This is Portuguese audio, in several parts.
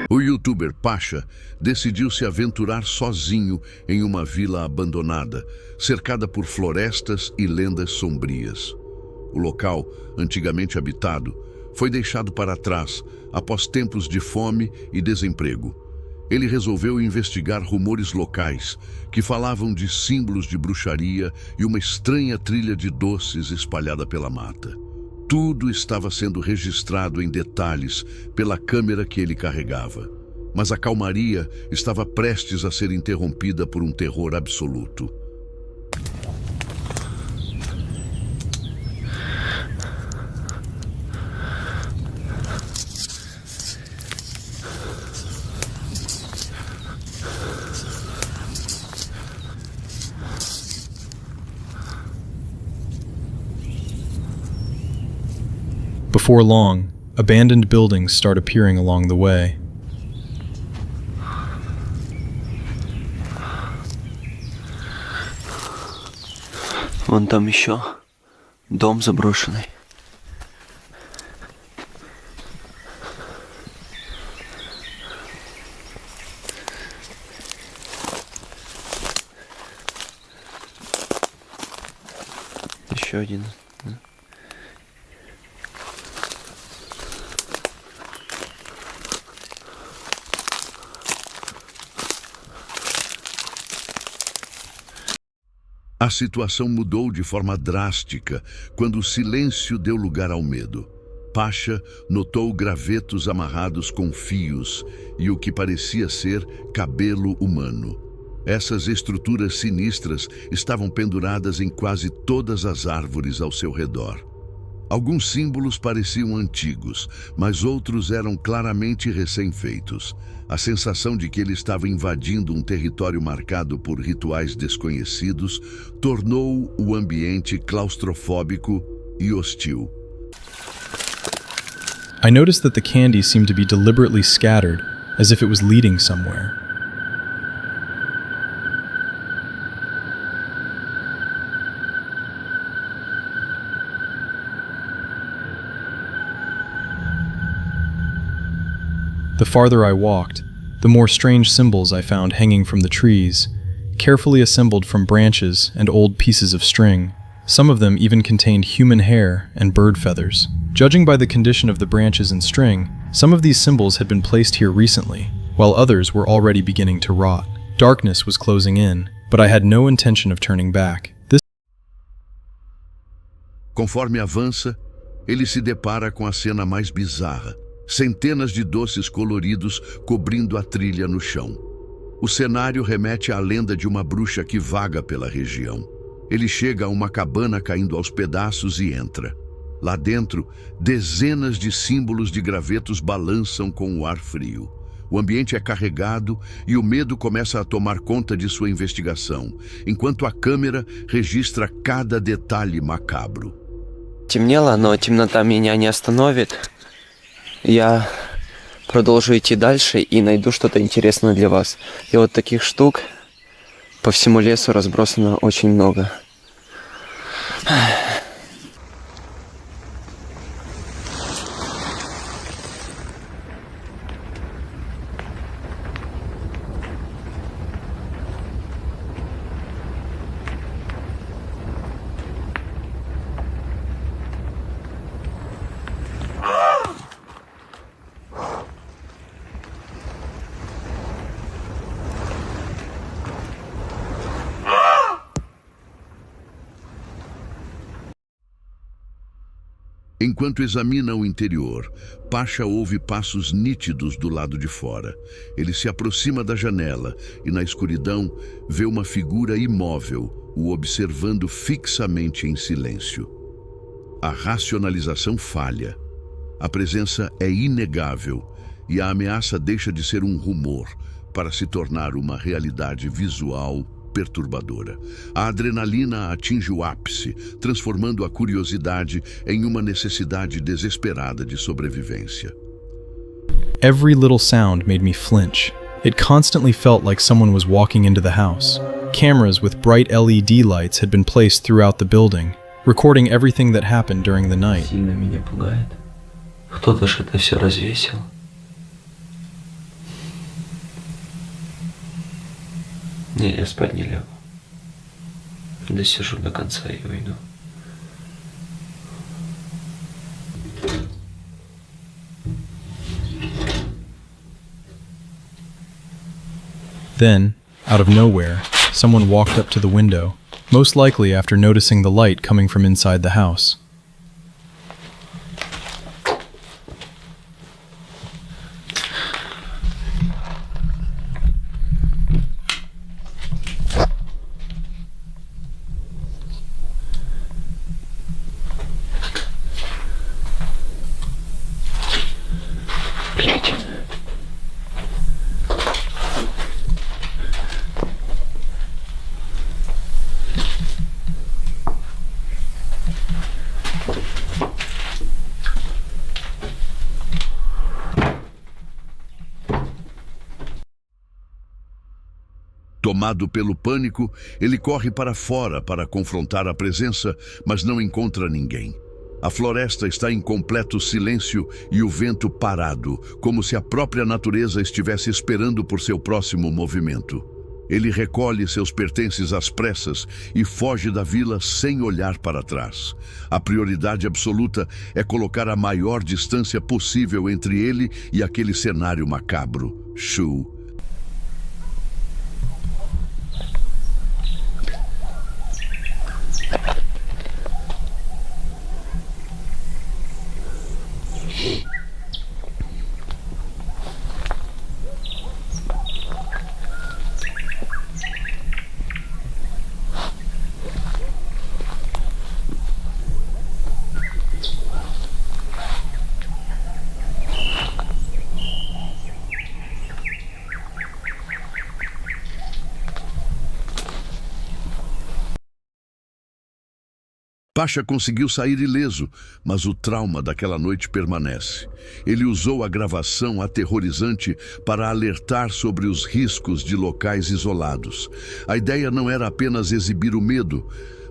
O youtuber Pasha decidiu se aventurar sozinho em uma vila abandonada, cercada por florestas e lendas sombrias. O local, antigamente habitado, foi deixado para trás após tempos de fome e desemprego. Ele resolveu investigar rumores locais que falavam de símbolos de bruxaria e uma estranha trilha de doces espalhada pela mata. Tudo estava sendo registrado em detalhes pela câmera que ele carregava, mas a calmaria estava prestes a ser interrompida por um terror absoluto. Before long, abandoned buildings start appearing along the way. Вон там еще дом заброшенный. Еще один. A situação mudou de forma drástica quando o silêncio deu lugar ao medo. Pasha notou gravetos amarrados com fios e o que parecia ser cabelo humano. Essas estruturas sinistras estavam penduradas em quase todas as árvores ao seu redor. Alguns símbolos pareciam antigos, mas outros eram claramente recém-feitos. A sensação de que ele estava invadindo um território marcado por rituais desconhecidos tornou o ambiente claustrofóbico e hostil. I noticed that the candy seemed to be deliberately scattered, as if it was leading somewhere. The farther I walked, the more strange symbols I found hanging from the trees, carefully assembled from branches and old pieces of string. Some of them even contained human hair and bird feathers. Judging by the condition of the branches and string, some of these symbols had been placed here recently, while others were already beginning to rot. Darkness was closing in, but I had no intention of turning back. Conforme avança, ele se depara com a cena mais bizarra. Centenas de doces coloridos cobrindo a trilha no chão. O cenário remete à lenda de uma bruxa que vaga pela região. Ele chega a uma cabana caindo aos pedaços e entra. Lá dentro, dezenas de símbolos de gravetos balançam com o ar frio. O ambiente é carregado e o medo começa a tomar conta de sua investigação, enquanto a câmera registra cada detalhe macabro. Темнело, но темнота меня не остановит. Я продолжу идти дальше и найду что-то интересное для вас. И вот таких штук по всему лесу разбросано очень много. Enquanto examina o interior, Pasha ouve passos nítidos do lado de fora. Ele se aproxima da janela e, na escuridão, vê uma figura imóvel, o observando fixamente em silêncio. A racionalização falha. A presença é inegável e a ameaça deixa de ser um rumor para se tornar uma realidade visual perturbadora. A adrenalina atinge o ápice, transformando a curiosidade em uma necessidade desesperada de sobrevivência. Every little sound made me flinch. It constantly felt like someone was walking into the house. Cameras with bright LED lights had been placed throughout the building, recording everything that happened during the night. Сильно меня пугает. Кто-то же это все развесил. Не, я спать не лягу. Досижу до конца и уйду. Then, out of nowhere, someone walked up to the window, most likely after noticing the light coming from inside the house. Tomado pelo pânico, ele corre para fora para confrontar a presença, mas não encontra ninguém. A floresta está em completo silêncio e o vento parado, como se a própria natureza estivesse esperando por seu próximo movimento. Ele recolhe seus pertences às pressas e foge da vila sem olhar para trás. A prioridade absoluta é colocar a maior distância possível entre ele e aquele cenário macabro. Shu. Pasha conseguiu sair ileso, mas o trauma daquela noite permanece. Ele usou a gravação aterrorizante para alertar sobre os riscos de locais isolados. A ideia não era apenas exibir o medo,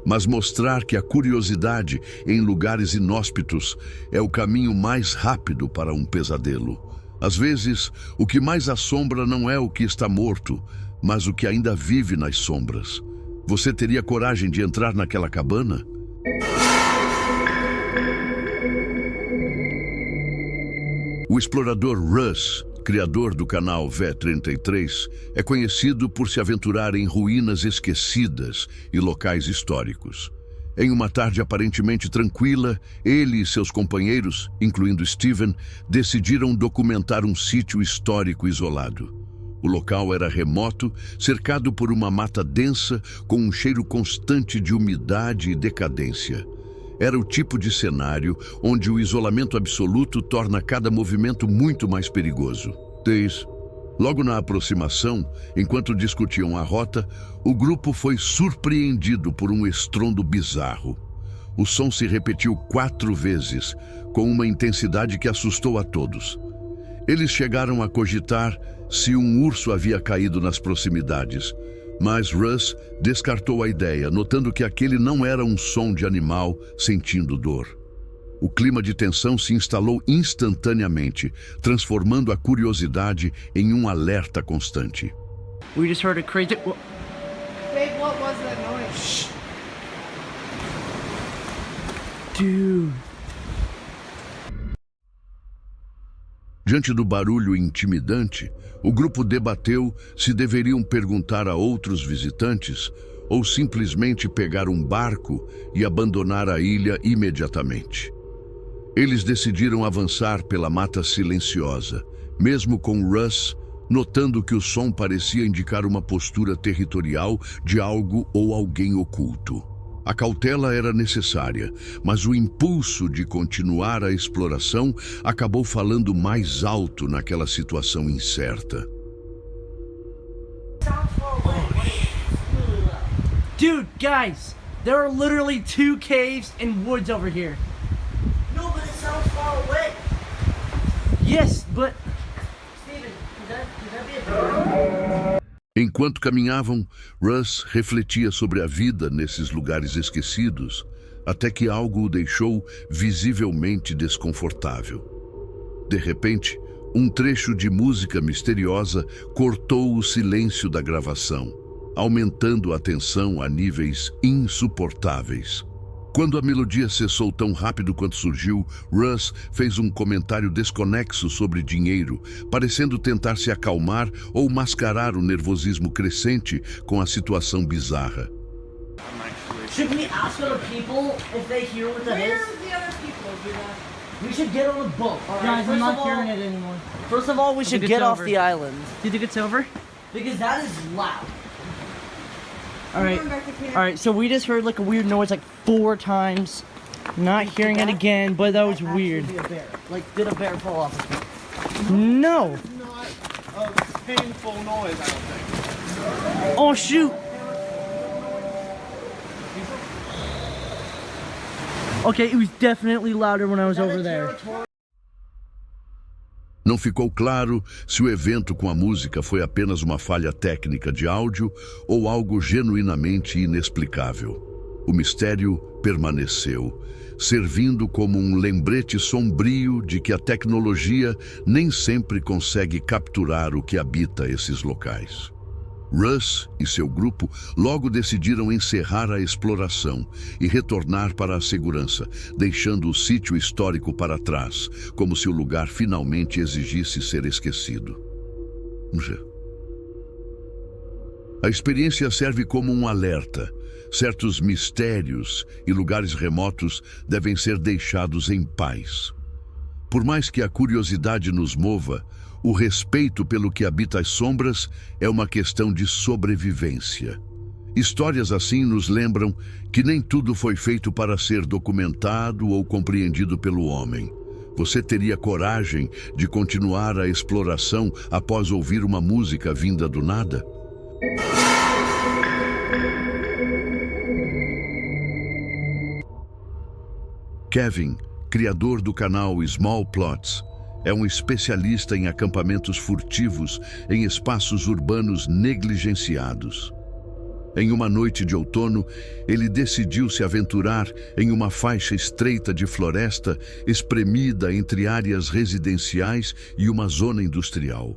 mas mostrar que a curiosidade em lugares inóspitos é o caminho mais rápido para um pesadelo. Às vezes, o que mais assombra não é o que está morto, mas o que ainda vive nas sombras. Você teria coragem de entrar naquela cabana? O explorador Russ, criador do canal V33, é conhecido por se aventurar em ruínas esquecidas e locais históricos. Em uma tarde aparentemente tranquila, ele e seus companheiros, incluindo Steven, decidiram documentar um sítio histórico isolado. O local era remoto, cercado por uma mata densa com um cheiro constante de umidade e decadência. Era o tipo de cenário onde o isolamento absoluto torna cada movimento muito mais perigoso. Logo na aproximação, enquanto discutiam a rota, o grupo foi surpreendido por um estrondo bizarro. O som se repetiu 4 vezes, com uma intensidade que assustou a todos. Eles chegaram a cogitar se um urso havia caído nas proximidades, mas Russ descartou a ideia, notando que aquele não era um som de animal sentindo dor. O clima de tensão se instalou instantaneamente, transformando a curiosidade em um alerta constante. We just heard a crazy... Babe, what was that noise? Dude. Diante do barulho intimidante, o grupo debateu se deveriam perguntar a outros visitantes ou simplesmente pegar um barco e abandonar a ilha imediatamente. Eles decidiram avançar pela mata silenciosa, mesmo com Russ notando que o som parecia indicar uma postura territorial de algo ou alguém oculto. A cautela era necessária, mas o impulso de continuar a exploração acabou falando mais alto naquela situação incerta. Dude, guys, there are literally 2 caves and woods over here. No, but it sounds far away. Yes, but... Steven, could that be a bird? Enquanto caminhavam, Russ refletia sobre a vida nesses lugares esquecidos, até que algo o deixou visivelmente desconfortável. De repente, um trecho de música misteriosa cortou o silêncio da gravação. aumentando a tensão a níveis insuportáveis. Quando a melodia cessou tão rápido quanto surgiu, Russ fez um comentário desconexo sobre dinheiro, parecendo tentar se acalmar ou mascarar o nervosismo crescente com a situação bizarra. Should we ask other people if they hear what that is? Where are the other people, Judah? We should get on a boat. All right, Guys, I'm not hearing it anymore. First of all, we should it's get off over. the island. Do you think it's over? Because that is loud. Alright. Going back to camp. Alright, so we just heard like a weird noise like 4 times. Not hearing it again, but that was weird. Be a bear. Like, did a bear fall off a tree? No! Not a painful noise, I don't think. Oh shoot! Okay, it was definitely louder when I was over there. Não ficou claro se o evento com a música foi apenas uma falha técnica de áudio ou algo genuinamente inexplicável. O mistério permaneceu, servindo como um lembrete sombrio de que a tecnologia nem sempre consegue capturar o que habita esses locais. Russ e seu grupo logo decidiram encerrar a exploração e retornar para a segurança, deixando o sítio histórico para trás, como se o lugar finalmente exigisse ser esquecido. A experiência serve como um alerta. Certos mistérios e lugares remotos devem ser deixados em paz. Por mais que a curiosidade nos mova, o respeito pelo que habita as sombras é uma questão de sobrevivência. Histórias assim nos lembram que nem tudo foi feito para ser documentado ou compreendido pelo homem. Você teria coragem de continuar a exploração após ouvir uma música vinda do nada? Kevin, criador do canal Small Plots, é um especialista em acampamentos furtivos em espaços urbanos negligenciados. Em uma noite de outono, ele decidiu se aventurar em uma faixa estreita de floresta espremida entre áreas residenciais e uma zona industrial.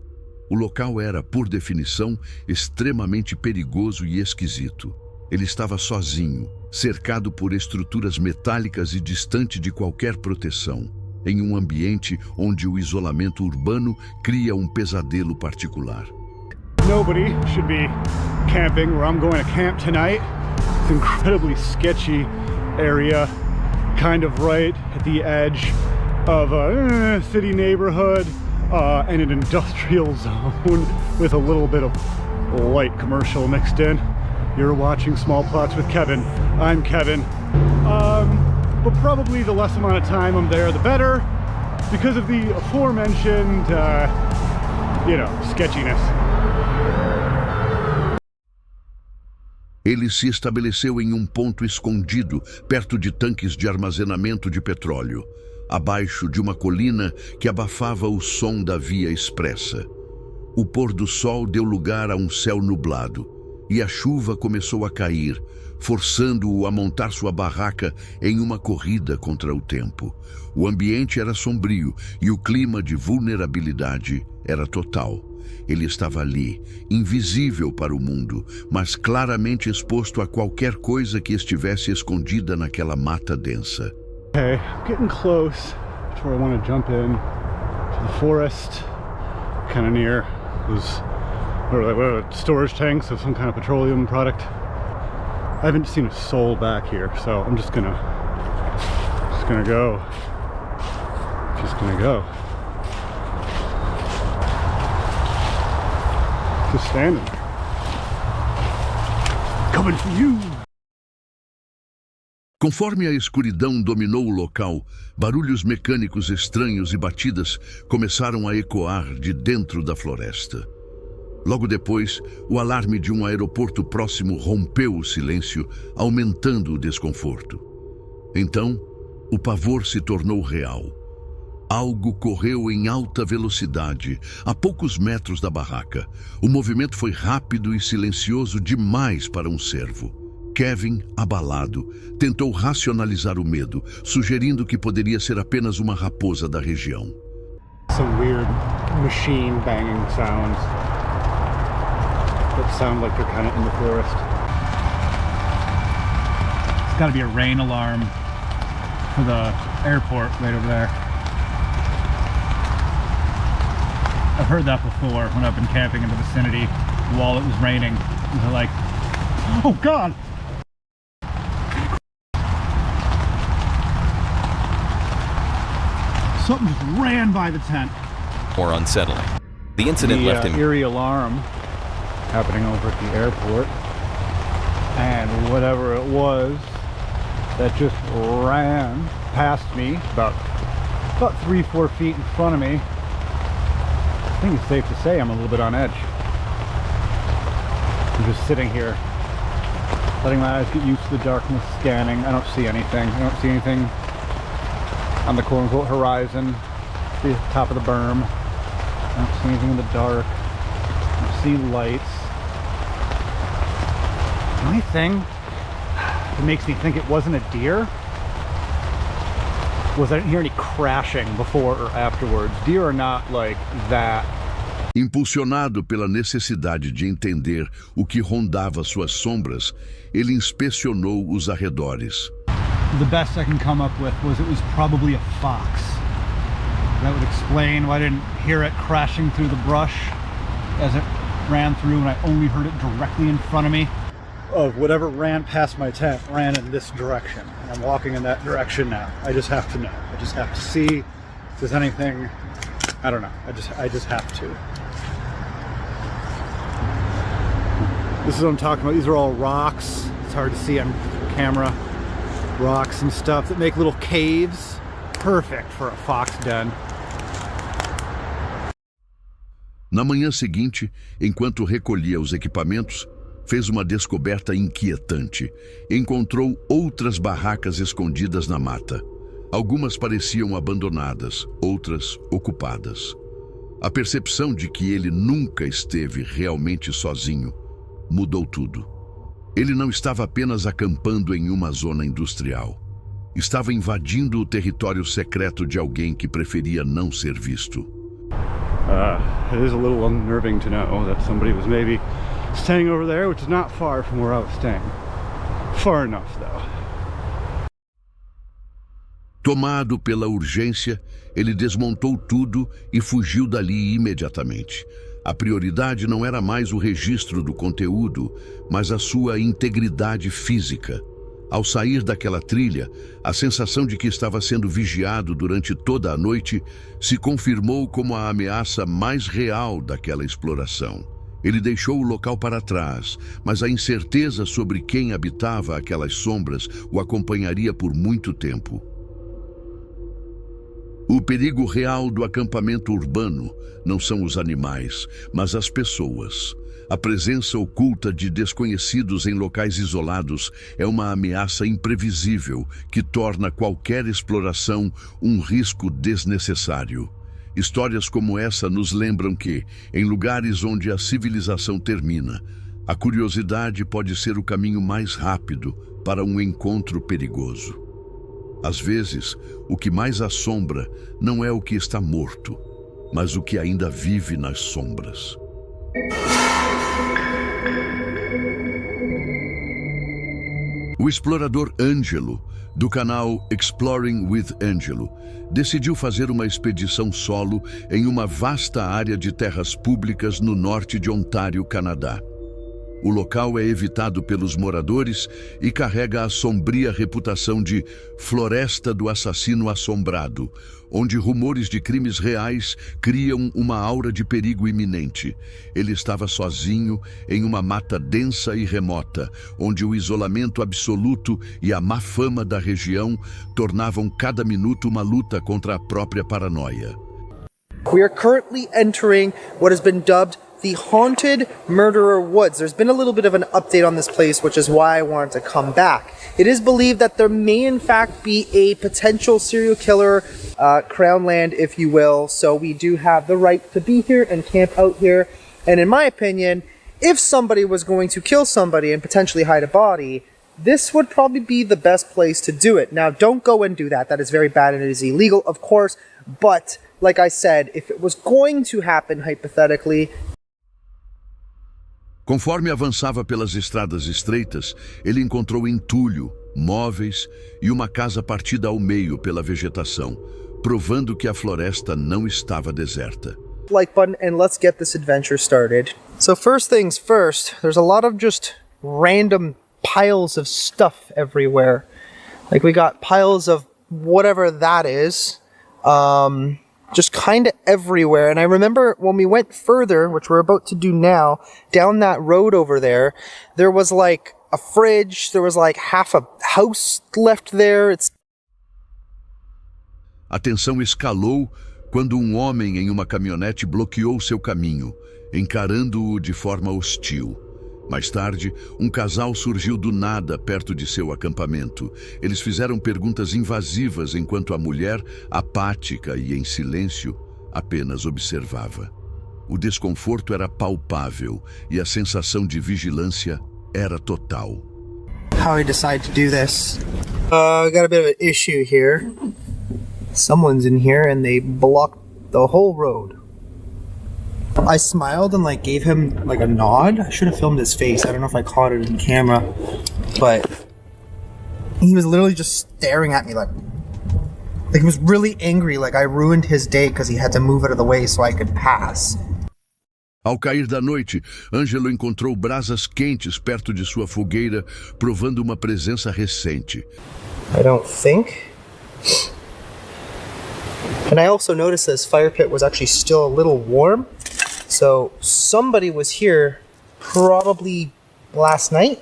O local era, por definição, extremamente perigoso e esquisito. Ele estava sozinho, cercado por estruturas metálicas e distante de qualquer proteção, em um ambiente onde o isolamento urbano cria um pesadelo particular. Nobody should be camping where I'm going to camp tonight. It's an incredibly sketchy area, kind of right at the edge of a city neighborhood and an industrial zone with a little bit of light commercial mixed in. You're watching Small Plots with Kevin. I'm Kevin. But probably the less amount of time I'm there, the better, because of the aforementioned, sketchiness. Ele se estabeleceu em um ponto escondido, perto de tanques de armazenamento de petróleo, abaixo de uma colina que abafava o som da via expressa. O pôr do sol deu lugar a um céu nublado, e a chuva começou a cair, forçando-o a montar sua barraca em uma corrida contra o tempo. O ambiente era sombrio e o clima de vulnerabilidade era total. Ele estava ali, invisível para o mundo, mas claramente exposto a qualquer coisa que estivesse escondida naquela mata densa. Okay, I'm getting close to where I want to jump in to the forest, kind of near those storage tanks of some kind of petroleum product. I haven't seen a soul back here, so I'm just gonna go. Just standing there. Coming for you! Conforme a escuridão dominou o local, barulhos mecânicos estranhos e batidas começaram a ecoar de dentro da floresta. Logo depois, o alarme de um aeroporto próximo rompeu o silêncio, aumentando o desconforto. Então, o pavor se tornou real. Algo correu em alta velocidade, a poucos metros da barraca. O movimento foi rápido e silencioso demais para um cervo. Kevin, abalado, tentou racionalizar o medo, sugerindo que poderia ser apenas uma raposa da região. Some weird machine banging sounds. that sound like they're kind of in the forest. It's got to be a rain alarm for the airport right over there. I've heard that before when I've been camping in the vicinity while it was raining. And they're like, oh God! Something just ran by the tent. More unsettling. The incident left him eerie alarm happening over at the airport, and whatever it was that just ran past me about 3-4 feet in front of me. I think it's safe to say I'm a little bit on edge. I'm just sitting here, letting my eyes get used to the darkness, scanning. I don't see anything. I don't see anything on the quote-unquote horizon, the top of the berm. I don't see anything in the dark. I don't see lights. The only thing that makes me think it wasn't a deer was I didn't hear any crashing before or afterwards. Deer are not like that. Impulsionado pela necessidade de entender o que rondava suas sombras, ele inspecionou os arredores. The best I can come up with was it was probably a fox. That would explain why I didn't hear it crashing through the brush as it ran through, and I only heard it directly in front of me. Of whatever ran past my tent ran in this direction. And I'm walking in that direction now. I just have to know. I just have to see if there's anything. I don't know. I just have to. This is what I'm talking about. These are all rocks. It's hard to see on camera. Rocks and stuff that make little caves. Perfect for a fox den. Na manhã seguinte, enquanto recolhia os equipamentos, fez uma descoberta inquietante. Encontrou outras barracas escondidas na mata. Algumas pareciam abandonadas, outras ocupadas. A percepção de que ele nunca esteve realmente sozinho mudou tudo. Ele não estava apenas acampando em uma zona industrial. Estava invadindo o território secreto de alguém que preferia não ser visto. It is a little unnerving to know that somebody was maybe staying over there, which is not far from where I was staying. Far enough, though. Tomado pela urgência, ele desmontou tudo e fugiu dali imediatamente. A prioridade não era mais o registro do conteúdo, mas a sua integridade física. Ao sair daquela trilha, a sensação de que estava sendo vigiado durante toda a noite se confirmou como a ameaça mais real daquela exploração. Ele deixou o local para trás, mas a incerteza sobre quem habitava aquelas sombras o acompanharia por muito tempo. O perigo real do acampamento urbano não são os animais, mas as pessoas. A presença oculta de desconhecidos em locais isolados é uma ameaça imprevisível que torna qualquer exploração um risco desnecessário. Histórias como essa nos lembram que, em lugares onde a civilização termina, a curiosidade pode ser o caminho mais rápido para um encontro perigoso. Às vezes, o que mais assombra não é o que está morto, mas o que ainda vive nas sombras. O explorador Ângelo, do canal Exploring with Angelo, decidiu fazer uma expedição solo em uma vasta área de terras públicas no norte de Ontário, Canadá. O local é evitado pelos moradores e carrega a sombria reputação de Floresta do Assassino Assombrado, onde rumores de crimes reais criam uma aura de perigo iminente. Ele estava sozinho em uma mata densa e remota, onde o isolamento absoluto e a má fama da região tornavam cada minuto uma luta contra a própria paranoia. We are currently entering what has been dubbed the Haunted Murderer Woods. There's been a little bit of an update on this place, which is why I wanted to come back. It is believed that there may in fact be a potential serial killer crown land, if you will, so we do have the right to be here and camp out here. And in my opinion, if somebody was going to kill somebody and potentially hide a body, this would probably be the best place to do it. Now, don't go and do that. That is very bad and it is illegal, of course, but like I said, if it was going to happen hypothetically, Conforme avançava pelas estradas estreitas, ele encontrou entulho, móveis e uma casa partida ao meio pela vegetação, provando que a floresta não estava deserta. Like button and let's get this adventure started. So first things first, there's a lot of just random piles of stuff everywhere. Like we got piles of whatever that is, just kind of everywhere. And I remember when we went further, which we're about to do now, down that road over there, there was like a fridge, there was like half a house left there. A tensão escalou quando um homem em uma caminhonete bloqueou seu caminho, encarando-o de forma hostil. Mais tarde, um casal surgiu do nada perto de seu acampamento. Eles fizeram perguntas invasivas enquanto a mulher, apática e em silêncio, apenas observava. O desconforto era palpável e a sensação de vigilância era total. How I decide to do this. I got a bit of an issue here. Someone's in here and they blocked the whole road. I smiled and like gave him like a nod. I should have filmed his face. I don't know if I caught it in camera, but he was literally just staring at me like he was really angry, like I ruined his day because he had to move out of the way so I could pass. Ao cair da noite, Ângelo encontrou brasas quentes perto de sua fogueira, provando uma presença recente. I don't think. And I also noticed this fire pit was actually still a little warm. So somebody was here probably last night.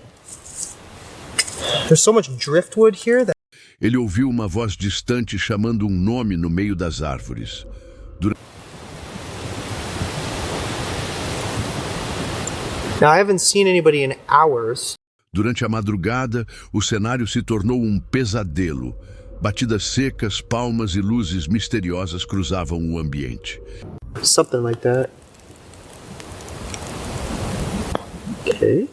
There's so much driftwood here that... Ele ouviu uma voz distante chamando um nome no meio das árvores. Now I haven't seen anybody in hours. Durante a madrugada, o cenário se tornou um pesadelo. Batidas secas, palmas e luzes misteriosas cruzavam o ambiente. Something like that. Okay.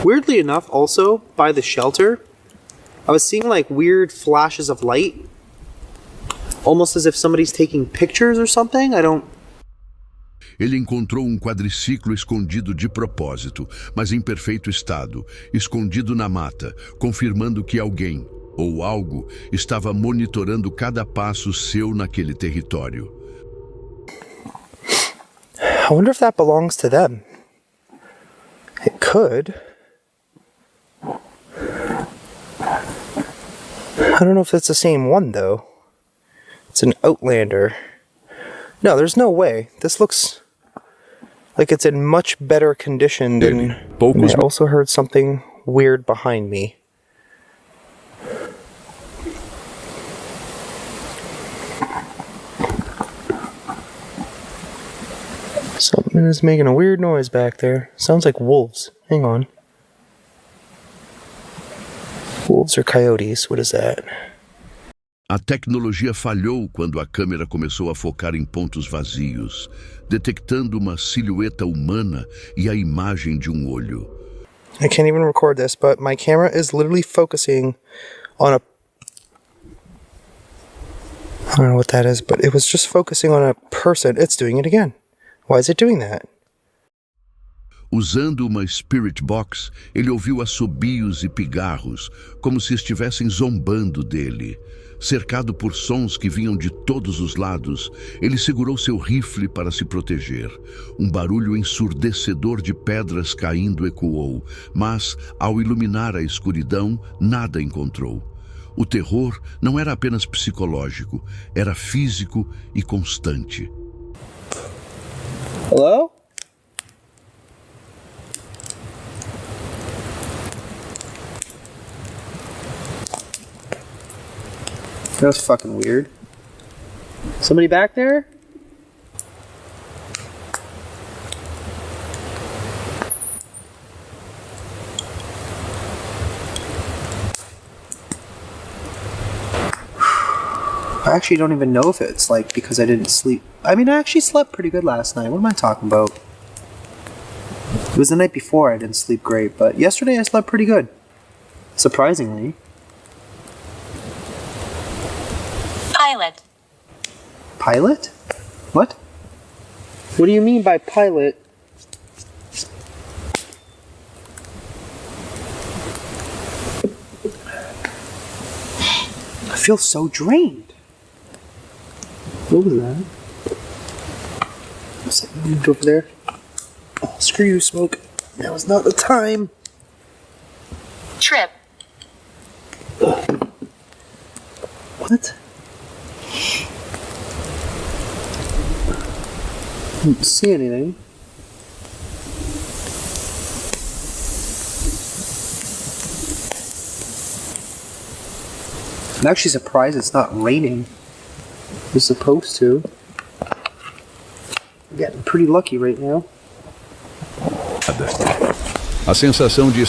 Weirdly enough, also, by the shelter, I was seeing like weird flashes of light. Almost as if somebody's taking pictures or something. Ele encontrou um quadriciclo escondido de propósito, mas em perfeito estado, escondido na mata, confirmando que alguém, ou algo, estava monitorando cada passo seu naquele território. I wonder if that belongs to them. It could. I don't know if it's the same one, though. It's an Outlander. No, there's no way. This looks like it's in much better condition than... I also heard something weird behind me. Something is making a weird noise back there. Sounds like wolves. Hang on. Wolves or coyotes? What is that? A tecnologia falhou quando a câmera começou a focar em pontos vazios, detectando uma silhueta humana e a imagem de um olho. I can't even record this, but my camera is literally focusing on a... I don't know what that is, but it was just focusing on a person. It's doing it again. Why is it doing that? Usando uma Spirit Box, ele ouviu assobios e pigarros, como se estivessem zombando dele. Cercado por sons que vinham de todos os lados, ele segurou seu rifle para se proteger. Um barulho ensurdecedor de pedras caindo ecoou, mas, ao iluminar a escuridão, nada encontrou. O terror não era apenas psicológico, era físico e constante. Hello? That was fucking weird. Somebody back there? I actually don't even know if it's like because I didn't sleep. I mean, I actually slept pretty good last night. What am I talking about? It was the night before I didn't sleep great, but yesterday I slept pretty good. Surprisingly. Pilot. Pilot? What? What do you mean by pilot? I feel so drained. What was that? Was it moved over there? Oh, screw you, Smoke. That was not the time. Trip. What? I don't see anything. I'm actually surprised it's not raining. It's supposed to. I'm getting pretty lucky right now. A sensação de...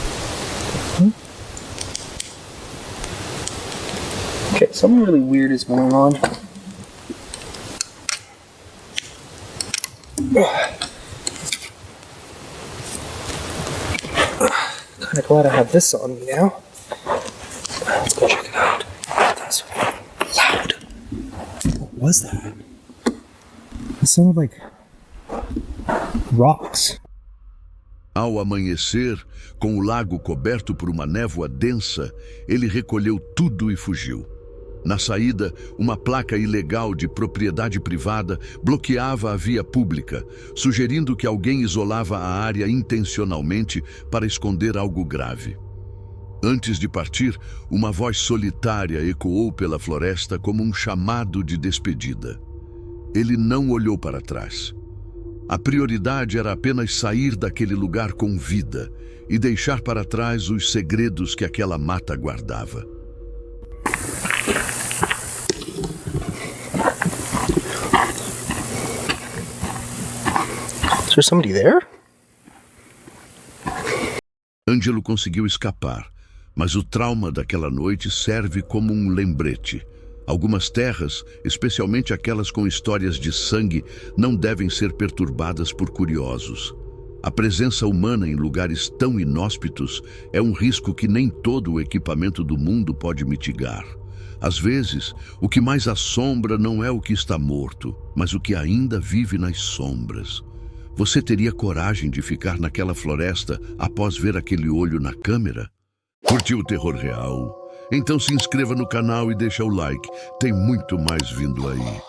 Okay, something really weird is going on. Kinda glad I have this on me now. Let's go check it out. That's loud. What was that? It sounded like rocks. Ao amanhecer, com o lago coberto por uma névoa densa, ele recolheu tudo e fugiu. Na saída, uma placa ilegal de propriedade privada bloqueava a via pública, sugerindo que alguém isolava a área intencionalmente para esconder algo grave. Antes de partir, uma voz solitária ecoou pela floresta como um chamado de despedida. Ele não olhou para trás. A prioridade era apenas sair daquele lugar com vida e deixar para trás os segredos que aquela mata guardava. Is there somebody there? Ângelo conseguiu escapar, mas o trauma daquela noite serve como um lembrete. Algumas terras, especialmente aquelas com histórias de sangue, não devem ser perturbadas por curiosos. A presença humana em lugares tão inóspitos é um risco que nem todo o equipamento do mundo pode mitigar. Às vezes, o que mais assombra não é o que está morto, mas o que ainda vive nas sombras. Você teria coragem de ficar naquela floresta após ver aquele olho na câmera? Curtiu o terror real? Então se inscreva no canal e deixa o like. Tem muito mais vindo aí.